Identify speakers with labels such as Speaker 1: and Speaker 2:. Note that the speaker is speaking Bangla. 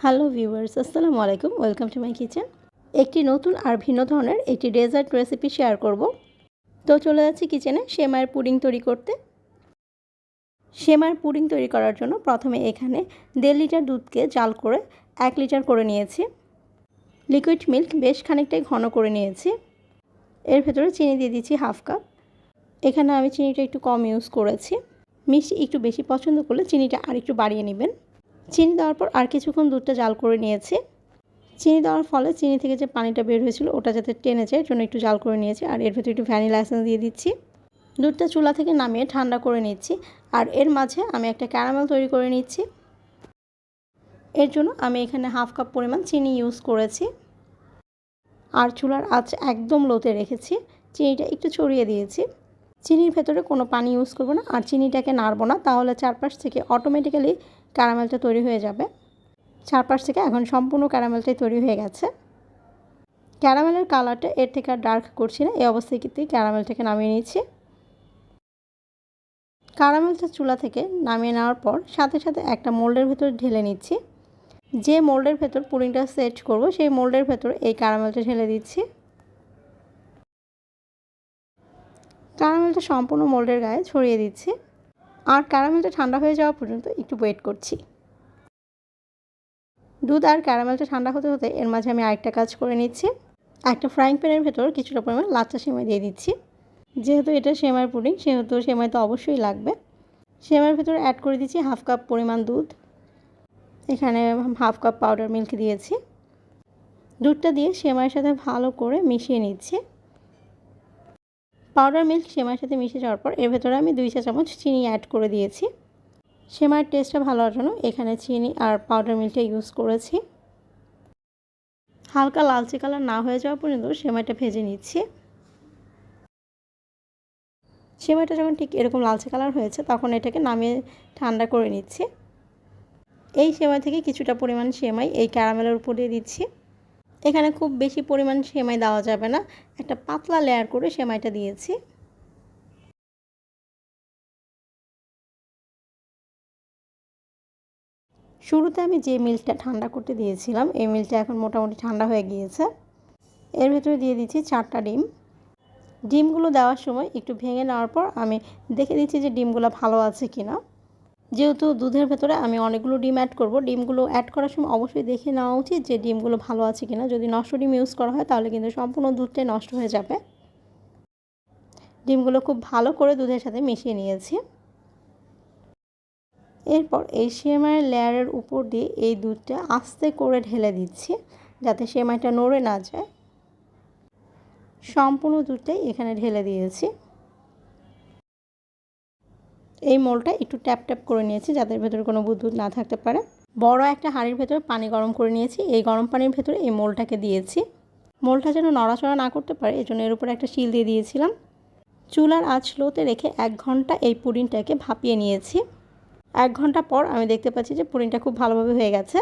Speaker 1: হ্যালো ভিউয়ার্স, আসসালামু আলাইকুম। Welcome to my kitchen. একটি নতুন আর ভিন্ন ধরনের একটি ডেজার্ট রেসিপি শেয়ার করব। তো চলে যাচ্ছি কিচেনে সেমাইয়ের পুডিং তৈরি করতে। সেমাইয়ের পুডিং তৈরি করার জন্য প্রথমে এখানে 1.5 লিটার দুধকে জাল করে 1 লিটার করে নিয়েছি। লিকুইড মিল্ক বেশ খানিকটাই ঘন করে নিয়েছি। এর ভেতরে চিনি দিয়ে দিচ্ছি হাফ কাপ। এখানে আমি চিনিটা একটু কম ইউজ করেছি। মিষ্টি একটু বেশি পছন্দ করলে চিনিটা আর একটু বাড়িয়ে নেবেন। চিনি দেওয়ার পর আর কিছুক্ষণ দুধটা জাল করে নিয়েছি। চিনি দেওয়ার ফলে চিনি থেকে যে পানিটা বের হয়েছিল ওটা যাতে টেনে যায়, জন্য একটু জাল করে নিয়েছি। আর এর ভেতরে একটু ভ্যানিলা এসেন্স দিয়ে দিচ্ছি। দুধটা চুলা থেকে নামিয়ে ঠান্ডা করে নিচ্ছি। আর এর মাঝে আমি একটা ক্যারামেল তৈরি করে নিচ্ছি। এর জন্য আমি এখানে হাফ কাপ পরিমাণ চিনি ইউজ করেছি। আর চুলার আঁচ একদম লোতে রেখেছি। চিনিটা একটু ছড়িয়ে দিয়েছি। চিনির ভেতরে কোনো পানি ইউজ করব না, আর চিনিটাকে নাড়বো না, তাহলে চারপাশ থেকে অটোমেটিক্যালি ক্যারামেলটা তৈরি হয়ে যাবে। চারপাশ থেকে এখন সম্পূর্ণ ক্যারামেলটাই তৈরি হয়ে গেছে। ক্যারামেলের কালারটা এর থেকে আর ডার্ক করছি না। এই অবস্থায় কিন্তু ক্যারামেলটাকে নামিয়ে নিচ্ছি। ক্যারামেলটা চুলা থেকে নামিয়ে নেওয়ার পর সাথে সাথে একটা মোল্ডের ভেতর ঢেলে নিচ্ছি। যে মোল্ডের ভেতর পুডিংটা সেট করব সেই মোল্ডের ভেতর এই ক্যারামেলটা ঢেলে দিচ্ছি। ক্যারামেলটা সম্পূর্ণ মোল্ডের গায়ে ছড়িয়ে দিচ্ছি। আর ক্যারামেলটা ঠান্ডা হয়ে যাওয়া পর্যন্ত একটু ওয়েট করছি। দুধ আর ক্যারামেলটা ঠান্ডা হতে হতে এর মাঝে আমি আরেকটা কাজ করে নিচ্ছি। একটা ফ্রাইং প্যানের ভেতর কিছুটা পরিমাণ লাচ্চা সেমাই দিয়ে দিচ্ছি। যেহেতু এটা সেমাইয়ের পুডিং, সেহেতু সেমাই তো অবশ্যই লাগবে। সেমাইয়ের ভেতরে অ্যাড করে দিচ্ছি হাফ কাপ পরিমাণ দুধ। এখানে হাফ কাপ পাউডার মিল্ক দিয়েছি। দুধটা দিয়ে সেমাইয়ের সাথে ভালো করে মিশিয়ে নিচ্ছি। পাউডার মিল্ক সেমাইয়ের সাথে মিশে যাওয়ার পর এর ভেতরে আমি 2 চা চামচ চিনি অ্যাড করে দিয়েছি। সেমাইয়ের টেস্টটা ভালো হওয়ার জন্য এখানে চিনি আর পাউডার মিল্কটা ইউজ করেছি। হালকা লালচে কালার না হয়ে যাওয়া পর্যন্ত সেমাইটা ভেজে নিচ্ছি। সেমাইটা যখন ঠিক এরকম লালচে কালার হয়েছে তখন এটাকে নামিয়ে ঠান্ডা করে নিচ্ছি। এই সেমাই থেকে কিছুটা পরিমাণ সেমাই এই ক্যারামেলের উপর দিয়ে দিচ্ছি। এখানে খুব বেশি পরিমাণ সেমাই দেওয়া যাবে না, একটা পাতলা লেয়ার করে সেমাইটা দিয়েছি। শুরুতে আমি যে মিল্কটা ঠান্ডা করতে দিয়েছিলাম এই মিল্কটা এখন মোটামুটি ঠান্ডা হয়ে গিয়েছে। এর ভেতরে দিয়ে দিচ্ছি 4টা ডিম। ডিমগুলো দেওয়ার সময় একটু ভেঙে নেওয়ার পর আমি দেখে দিচ্ছি যে ডিমগুলো ভালো আছে কিনা। যেহেতু দুধের ভেতরে আমি অনেকগুলো ডিম অ্যাড করব, ডিমগুলো অ্যাড করার সময় অবশ্যই দেখে নেওয়া উচিত যে ডিমগুলো ভালো আছে কিনা। যদি নষ্ট ডিম ইউজ করা হয় তাহলে কিন্তু সম্পূর্ণ দুধটাই নষ্ট হয়ে যাবে। ডিমগুলো খুব ভালো করে দুধের সাথে মিশিয়ে নিয়েছি। এরপর এই সেমাইয়ের লেয়ারের উপর দিয়ে এই দুধটা আস্তে করে ঢেলে দিচ্ছি যাতে সেমাইটা নড়ে না যায়। সম্পূর্ণ দুধটাই এখানে ঢেলে দিয়েছি। এই মোলটা একটু ট্যাপ ট্যাপ করে নিয়েছি যাতে ভেতরে কোনো বুদবুদ না থাকতে পারে। বড় একটা হাঁড়ির ভেতরে পানি গরম করে নিয়েছি। এই গরম পানির ভেতরে এই মোলটাকে দিয়েছি। মোলটা যেন নড়াচড়া না করতে পারে এজন্য এর উপরে একটা শিল দিয়ে দিয়েছিলাম। চুলার আঁচ লোতে রেখে 1 ঘন্টা এই পুডিংটাকে ভাপিয়ে নিয়েছি। 1 ঘন্টা পর আমি দেখতে পাচ্ছি যে পুডিংটা খুব ভালোভাবে হয়ে গেছে।